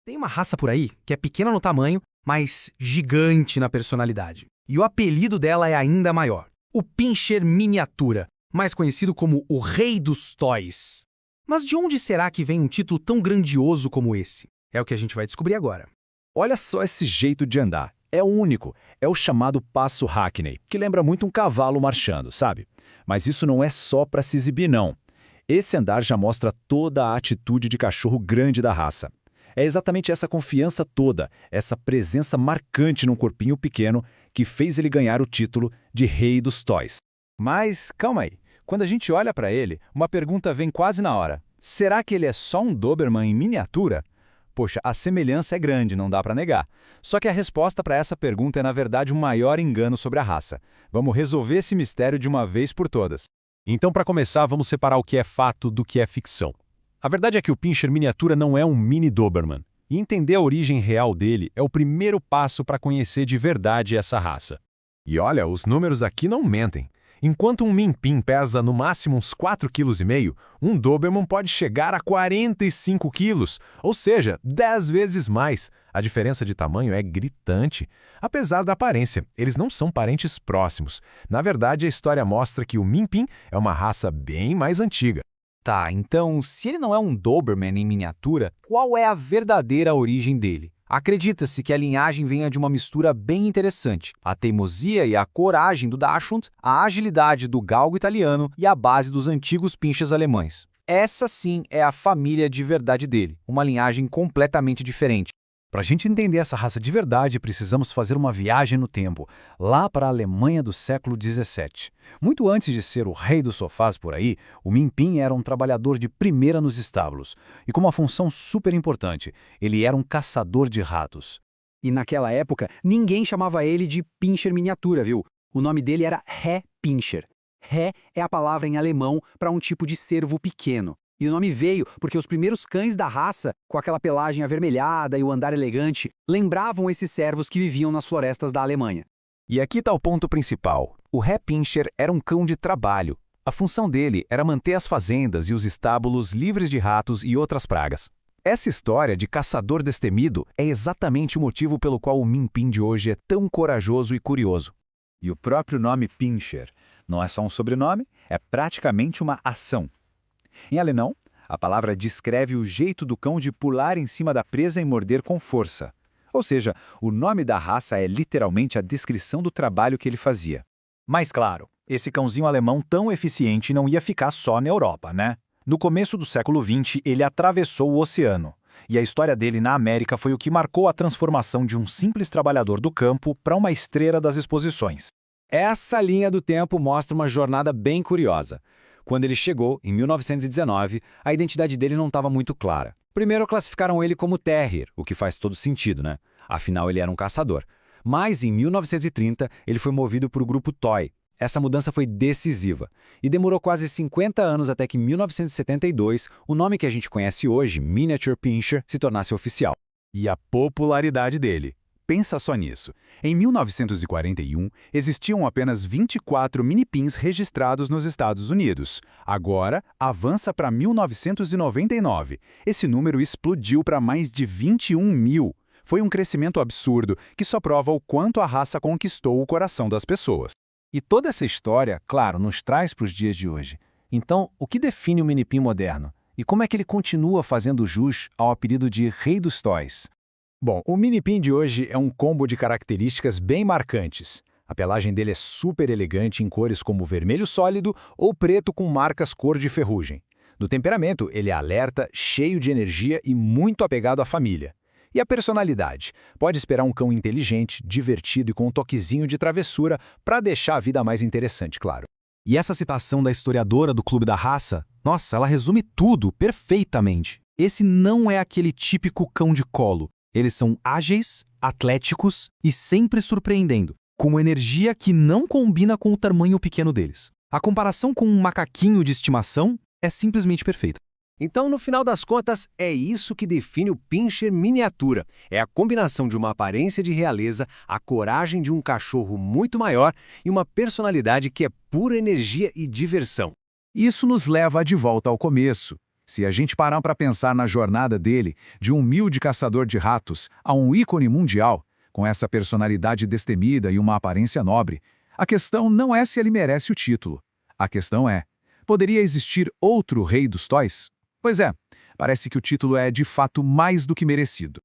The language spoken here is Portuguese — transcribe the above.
Tem uma raça por aí que é pequena no tamanho, mas gigante na personalidade. E o apelido dela é ainda maior. O Pinscher Miniatura, mais conhecido como o Rei dos Toys. Mas de onde será que vem um título tão grandioso como esse? É o que a gente vai descobrir agora. Olha só esse jeito de andar. É único. É o chamado passo Hackney, que lembra muito um cavalo marchando, sabe? Mas isso não é só para se exibir, não. Esse andar já mostra toda a atitude de cachorro grande da raça. É exatamente essa confiança toda, essa presença marcante num corpinho pequeno que fez ele ganhar o título de Rei dos Toys. Mas, calma aí. Quando a gente olha para ele, uma pergunta vem quase na hora. Será que ele é só um Doberman em miniatura? Poxa, a semelhança é grande, não dá para negar. Só que a resposta para essa pergunta é, na verdade, um maior engano sobre a raça. Vamos resolver esse mistério de uma vez por todas. Então, para começar, vamos separar o que é fato do que é ficção. A verdade é que o Pinscher Miniatura não é um mini Doberman. E entender a origem real dele é o primeiro passo para conhecer de verdade essa raça. E olha, os números aqui não mentem. Enquanto um Minpin pesa no máximo uns 4,5 kg, um Doberman pode chegar a 45 kg, ou seja, 10 vezes mais. A diferença de tamanho é gritante. Apesar da aparência, eles não são parentes próximos. Na verdade, a história mostra que o Minpin é uma raça bem mais antiga. Tá, então, se ele não é um Doberman em miniatura, qual é a verdadeira origem dele? Acredita-se que a linhagem venha de uma mistura bem interessante. A teimosia e a coragem do Dachshund, a agilidade do galgo italiano e a base dos antigos pinchers alemães. Essa sim é a família de verdade dele, uma linhagem completamente diferente. Para a gente entender essa raça de verdade, precisamos fazer uma viagem no tempo, lá para a Alemanha do século XVII. Muito antes de ser o rei dos sofás por aí, o Minpin era um trabalhador de primeira nos estábulos, e com uma função super importante, ele era um caçador de ratos. E naquela época, ninguém chamava ele de Pinscher Miniatura, viu? O nome dele era Reh Pinscher. Reh é a palavra em alemão para um tipo de cervo pequeno. E o nome veio porque os primeiros cães da raça, com aquela pelagem avermelhada e o andar elegante, lembravam esses servos que viviam nas florestas da Alemanha. E aqui está o ponto principal. O Reh Pinscher era um cão de trabalho. A função dele era manter as fazendas e os estábulos livres de ratos e outras pragas. Essa história de caçador destemido é exatamente o motivo pelo qual o Minpin de hoje é tão corajoso e curioso. E o próprio nome Pinscher não é só um sobrenome, é praticamente uma ação. Em alemão, a palavra descreve o jeito do cão de pular em cima da presa e morder com força. Ou seja, o nome da raça é literalmente a descrição do trabalho que ele fazia. Mas claro, esse cãozinho alemão tão eficiente não ia ficar só na Europa, né? No começo do século XX, ele atravessou o oceano. E a história dele na América foi o que marcou a transformação de um simples trabalhador do campo para uma estrela das exposições. Essa linha do tempo mostra uma jornada bem curiosa. Quando ele chegou, em 1919, a identidade dele não estava muito clara. Primeiro classificaram ele como terrier, o que faz todo sentido, né? Afinal, ele era um caçador. Mas, em 1930, ele foi movido para o grupo Toy. Essa mudança foi decisiva. E demorou quase 50 anos até que, em 1972, o nome que a gente conhece hoje, Miniature Pinscher, se tornasse oficial. E a popularidade dele. Pensa só nisso. Em 1941, existiam apenas 24 minipins registrados nos Estados Unidos. Agora, avança para 1999. Esse número explodiu para mais de 21 mil. Foi um crescimento absurdo que só prova o quanto a raça conquistou o coração das pessoas. E toda essa história, claro, nos traz para os dias de hoje. Então, o que define o Minipin moderno? E como é que ele continua fazendo jus ao apelido de Rei dos Toys? Bom, o Minipin de hoje é um combo de características bem marcantes. A pelagem dele é super elegante em cores como vermelho sólido ou preto com marcas cor de ferrugem. No temperamento, ele é alerta, cheio de energia e muito apegado à família. E a personalidade? Pode esperar um cão inteligente, divertido e com um toquezinho de travessura para deixar a vida mais interessante, claro. E essa citação da historiadora do Clube da Raça, nossa, ela resume tudo perfeitamente. Esse não é aquele típico cão de colo. Eles são ágeis, atléticos e sempre surpreendendo, com uma energia que não combina com o tamanho pequeno deles. A comparação com um macaquinho de estimação é simplesmente perfeita. Então, no final das contas, é isso que define o Pinscher Miniatura. É a combinação de uma aparência de realeza, a coragem de um cachorro muito maior e uma personalidade que é pura energia e diversão. Isso nos leva de volta ao começo. Se a gente parar para pensar na jornada dele, de um humilde caçador de ratos a um ícone mundial, com essa personalidade destemida e uma aparência nobre, a questão não é se ele merece o título. A questão é, poderia existir outro rei dos toys? Pois é, parece que o título é de fato mais do que merecido.